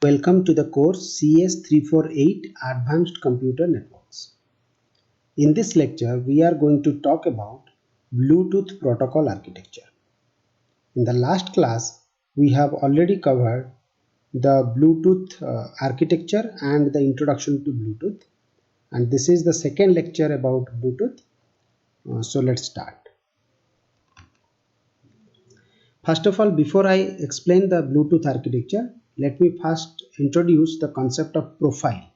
Welcome to the course CS348 Advanced Computer Networks. In this lecture, we are going to talk about Bluetooth protocol architecture. In the last class, we have already covered the Bluetooth architecture and the introduction to Bluetooth. And this is the second lecture about Bluetooth. So let's start. First of all, before I explain the Bluetooth architecture, let me first introduce the concept of profile,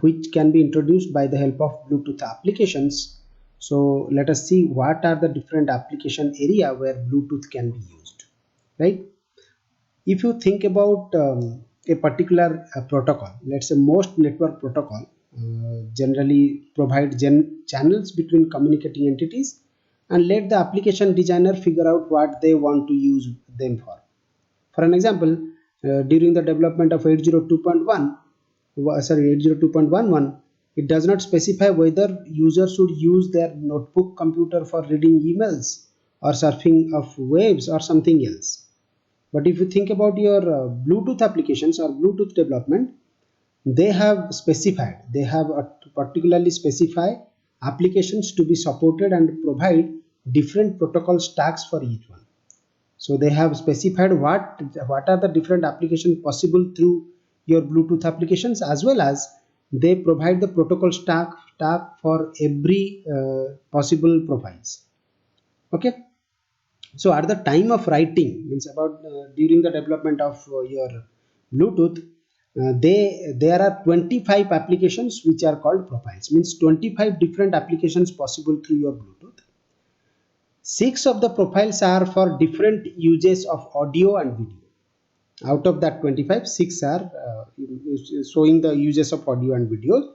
which can be introduced by the help of Bluetooth applications. So let us see what are the different application area where Bluetooth can be used, right? If you think about a particular protocol, let's say most network protocol generally provide channels between communicating entities and let the application designer figure out what they want to use them for. For an example, during the development of 802.11, it does not specify whether users should use their notebook computer for reading emails or surfing of waves or something else. But if you think about your Bluetooth applications or Bluetooth development, they have particularly specify applications to be supported and provide different protocol stacks for each one. So they have specified what are the different applications possible through your Bluetooth applications, as well as they provide the protocol stack for every possible profiles. Okay, so at the time of writing, means about during the development of your Bluetooth, there are 25 applications which are called profiles, means 25 different applications possible through your Bluetooth. 6 of the profiles are for different uses of audio and video. Out of that 25, 6 are showing the uses of audio and video.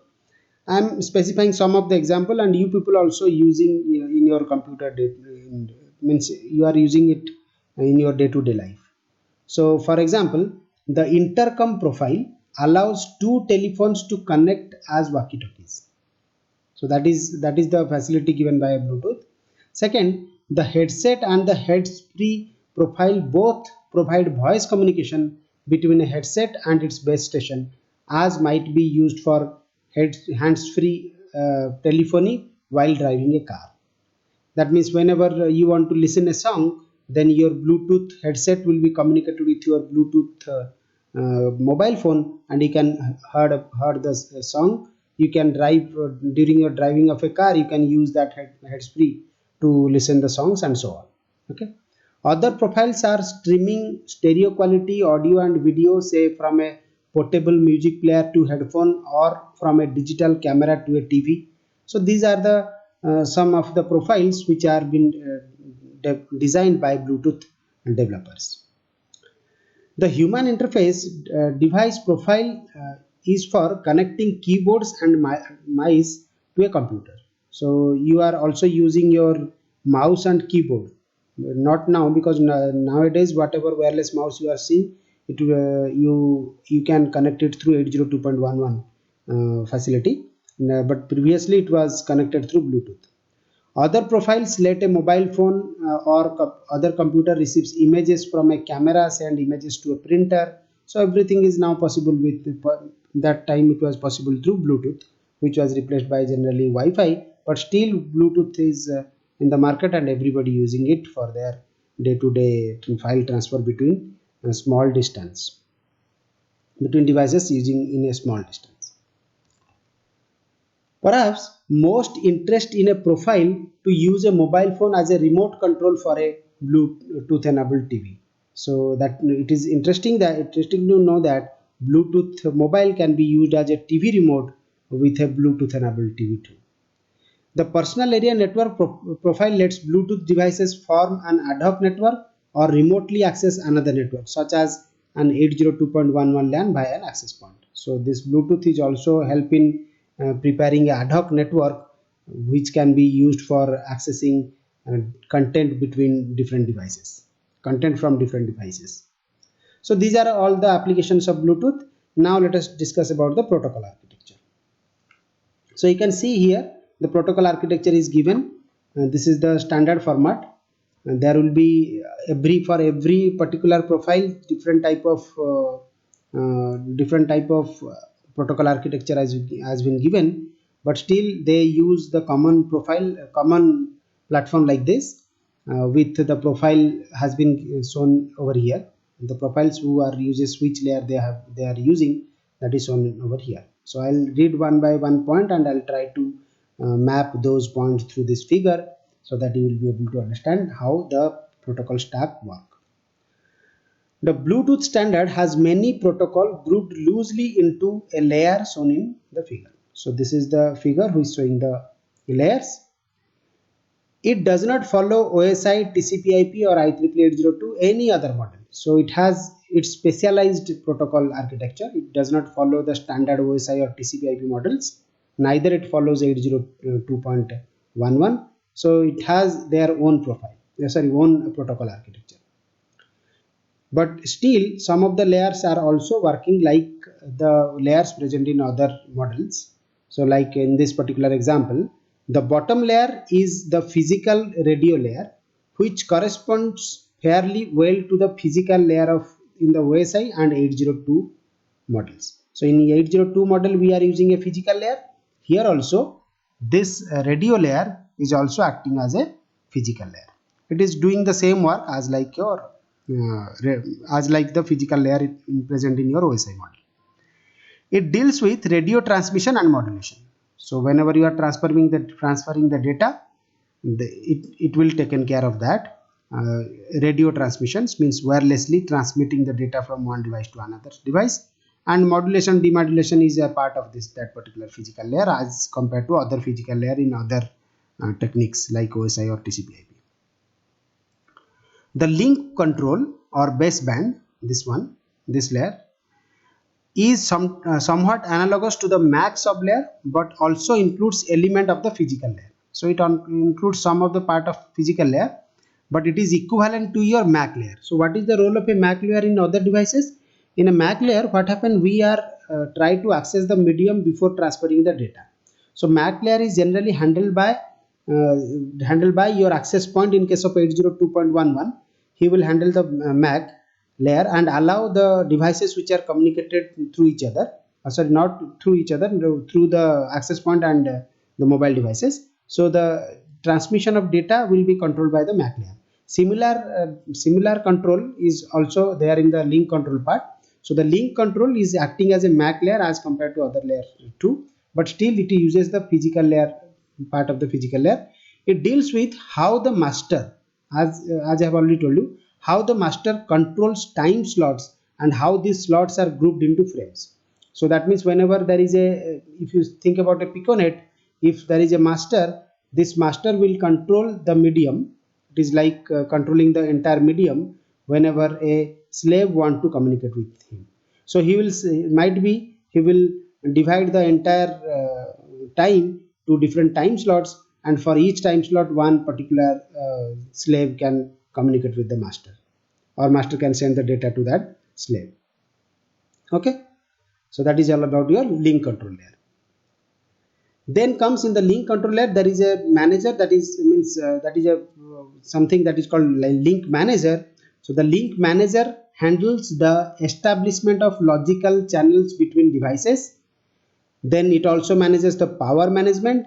I am specifying some of the example, and you people also using in your computer means you are using it in your day-to-day life. So for example, the intercom profile allows two telephones to connect as walkie-talkies. So that is the facility given by Bluetooth. Second, the headset and the hands-free profile both provide voice communication between a headset and its base station, as might be used for hands-free telephony while driving a car. That means whenever you want to listen a song, then your Bluetooth headset will be communicated with your Bluetooth mobile phone, and you can heard the song. You can drive during your driving of a car, you can use that heads free to listen the songs and so on. Okay, other profiles are streaming stereo quality audio and video, say from a portable music player to headphone, or from a digital camera to a TV. So these are the some of the profiles which are been designed by Bluetooth developers. The human interface device profile is for connecting keyboards and mice to a computer. So you are also using your mouse and keyboard. Not now, because nowadays whatever wireless mouse you are seeing, it you can connect it through 802.11 facility. But previously it was connected through Bluetooth. Other profiles let a mobile phone or other computer receives images from a camera, send images to a printer. So everything is now possible with that time it was possible through Bluetooth, which was replaced by generally Wi-Fi. But still Bluetooth is in the market and everybody using it for their day-to-day file transfer between a small distance between devices using in a small distance. Perhaps most interest in a profile to use a mobile phone as a remote control for a Bluetooth enabled TV. So that it is interesting to know that Bluetooth mobile can be used as a TV remote with a Bluetooth enabled TV too. The personal area network profile lets Bluetooth devices form an ad hoc network or remotely access another network, such as an 802.11 LAN by an access point. So this Bluetooth is also helping preparing an ad hoc network which can be used for accessing content between different devices, content from different devices. So these are all the applications of Bluetooth. Now let us discuss about the protocol architecture. So you can see here the protocol architecture is given. This is the standard format. There will be for every particular profile different type of different type of protocol architecture has been given, but still they use the common profile, common platform like this, with the profile has been shown over here. The profiles who are using switch layer, they are using, that is shown over here. So I'll read one by one point and I'll try to map those points through this figure, so that you will be able to understand how the protocol stack work. The Bluetooth standard has many protocol grouped loosely into a layer shown in the figure. So this is the figure which is showing the layers. It does not follow OSI, TCP/IP or IEEE 802 any other model. So it has its specialized protocol architecture. It does not follow the standard OSI or TCP/IP models. Neither it follows 802.11. So it has their own own protocol architecture. But still, some of the layers are also working like the layers present in other models. So like in this particular example, the bottom layer is the physical radio layer, which corresponds fairly well to the physical layer of in the OSI and 802 models. So in 802 model we are using a physical layer. Here also this radio layer is also acting as a physical layer. It is doing the same work as like your the physical layer present in your OSI model. It deals with radio transmission and modulation. So whenever you are transferring the data, it will taken care of that. Radio transmissions means wirelessly transmitting the data from one device to another device, and modulation demodulation is a part of that particular physical layer as compared to other physical layer in other techniques like OSI or TCP/IP. The link control or baseband, this layer, is somewhat analogous to the MAC sublayer, but also includes element of the physical layer. So it includes some of the part of physical layer, but it is equivalent to your MAC layer. So what is the role of a MAC layer in other devices? In a MAC layer, what happens? We are try to access the medium before transferring the data. So MAC layer is generally handled by your access point. In case of 802.11, he will handle the MAC layer and allow the devices which are communicated through each other, not through each other, through the access point and the mobile devices. So the transmission of data will be controlled by the MAC layer. Similar control is also there in the link control part. So the link control is acting as a MAC layer as compared to other layer 2, but still it uses the physical layer part of the physical layer. It deals with how the master, as I have already told you, how the master controls time slots and how these slots are grouped into frames. So that means whenever there is if you think about a piconet, if there is a master, this master will control the medium. It is like controlling the entire medium whenever a slave want to communicate with him. So he will divide the entire time to different time slots, and for each time slot one particular slave can communicate with the master, or master can send the data to that slave. Okay, so that is all about your link control layer. Then comes in the link control layer, there is a manager, that is something that is called link manager. So the link manager handles the establishment of logical channels between devices. Then it also manages the power management,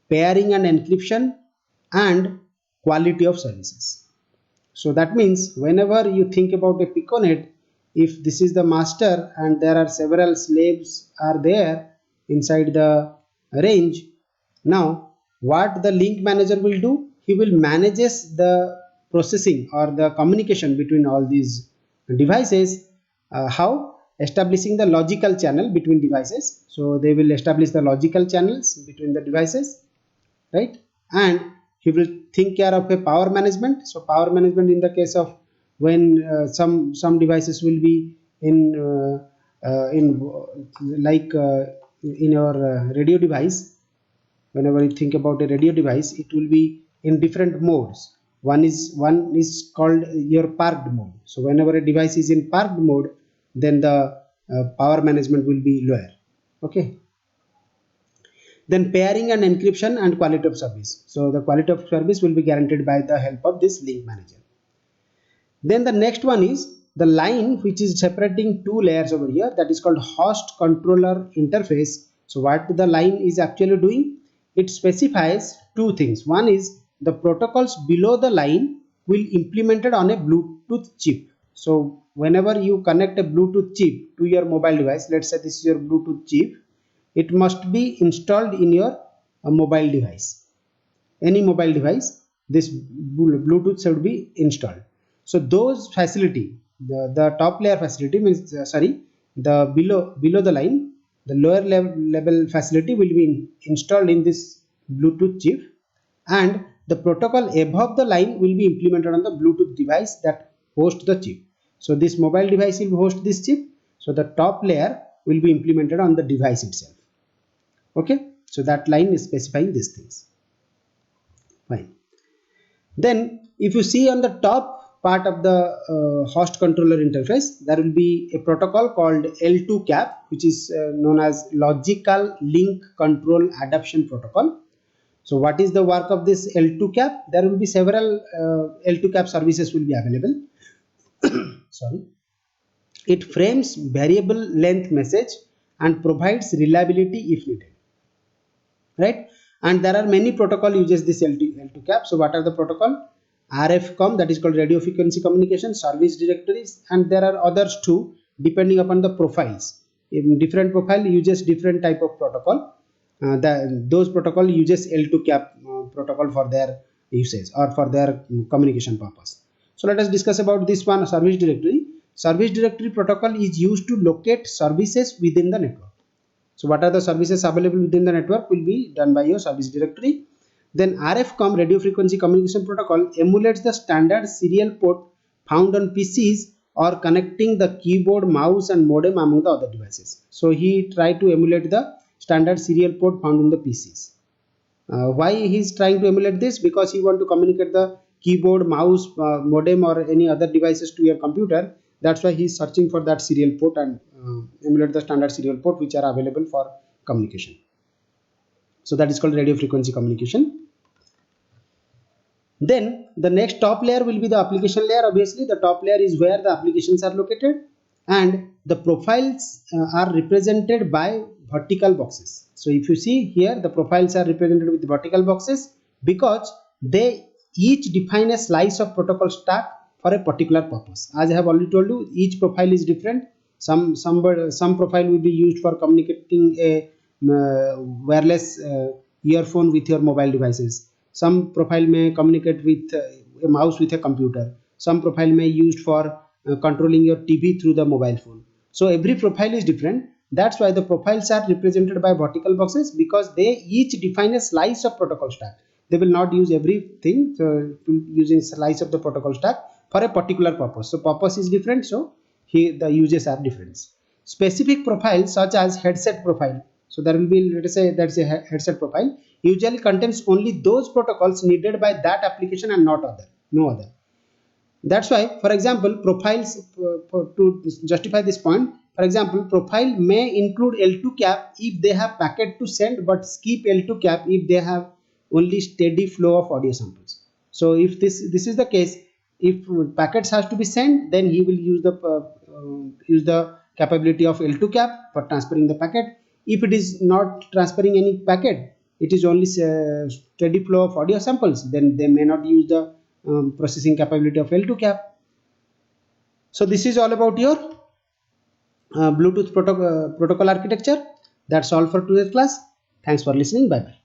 pairing and encryption, and quality of services. So that means whenever you think about a piconet, if this is the master and there are several slaves are there inside the range, now what the link manager will do, he will manages the processing or the communication between all these devices. How? Establishing the logical channel between devices. So they will establish the logical channels between the devices, right? And he will take care of a power management. So power management in the case of when some devices will be in your radio device. Whenever you think about a radio device, it will be in different modes. One is called your parked mode. So whenever a device is in parked mode, then the power management will be lower. Okay. Then pairing and encryption and quality of service. So the quality of service will be guaranteed by the help of this link manager. Then the next one is the line which is separating two layers over here, that is called host controller interface. So what the line is actually doing, it specifies two things. One is the protocols below the line will implemented on a Bluetooth chip. So whenever you connect a Bluetooth chip to your mobile device, let's say this is your Bluetooth chip, it must be installed in your mobile device. Any mobile device, this Bluetooth should be installed. So those facility, the top layer facility means the below the line, the lower level facility will be installed in this Bluetooth chip, and the protocol above the line will be implemented on the Bluetooth device that hosts the chip. So this mobile device will host this chip, so the top layer will be implemented on the device itself. Okay, so that line is specifying these things. Fine. Then if you see on the top part of the host controller interface, there will be a protocol called L2CAP, which is known as Logical Link Control Adaptation Protocol. So what is the work of this L2CAP? There will be several L2CAP services will be available. Sorry. It frames variable length message and provides reliability if needed. Right? And there are many protocol uses this L2CAP. So what are the protocol? RFCOM, that is called radio frequency communication, service directories, and there are others too, depending upon the profiles. In different profile uses different type of protocol. Those protocol uses L2CAP protocol for their usage or for their communication purpose. So let us discuss about this one, service directory. Service directory protocol is used to locate services within the network. So what are the services available within the network will be done by your service directory. Then RFCOM, radio frequency communication protocol, emulates the standard serial port found on PCs or connecting the keyboard, mouse and modem among the other devices. So he tried to emulate the standard serial port found in the PCs. Why he is trying to emulate this? Because he want to communicate the keyboard, mouse, modem or any other devices to your computer. That's why he is searching for that serial port and emulate the standard serial port which are available for communication. So that is called radio frequency communication. Then the next top layer will be the application layer. Obviously the top layer is where the applications are located, and the profiles are represented by vertical boxes. So if you see here, the profiles are represented with vertical boxes because they each define a slice of protocol stack for a particular purpose. As I have already told you, each profile is different. Some profile will be used for communicating a wireless earphone with your mobile devices. Some profile may communicate with a mouse with a computer. Some profile may used for controlling your TV through the mobile phone. So every profile is different. That's why the profiles are represented by vertical boxes, because they each define a slice of protocol stack. They will not use everything, so using slice of the protocol stack for a particular purpose. So purpose is different, so here the uses are different. Specific profiles such as headset profile. So there will be, let us say that's a headset profile, usually contains only those protocols needed by that application and no other. That's why, for example, profiles, to justify this point, for example, profile may include L2CAP if they have packet to send, but skip L2CAP if they have only steady flow of audio samples. So if this is the case, if packets has to be sent, then he will use the capability of L2CAP for transferring the packet. If it is not transferring any packet, it is only steady flow of audio samples, then they may not use the processing capability of L2CAP. So this is all about your Bluetooth protocol architecture. That's all for today's class. Thanks for listening. Bye bye.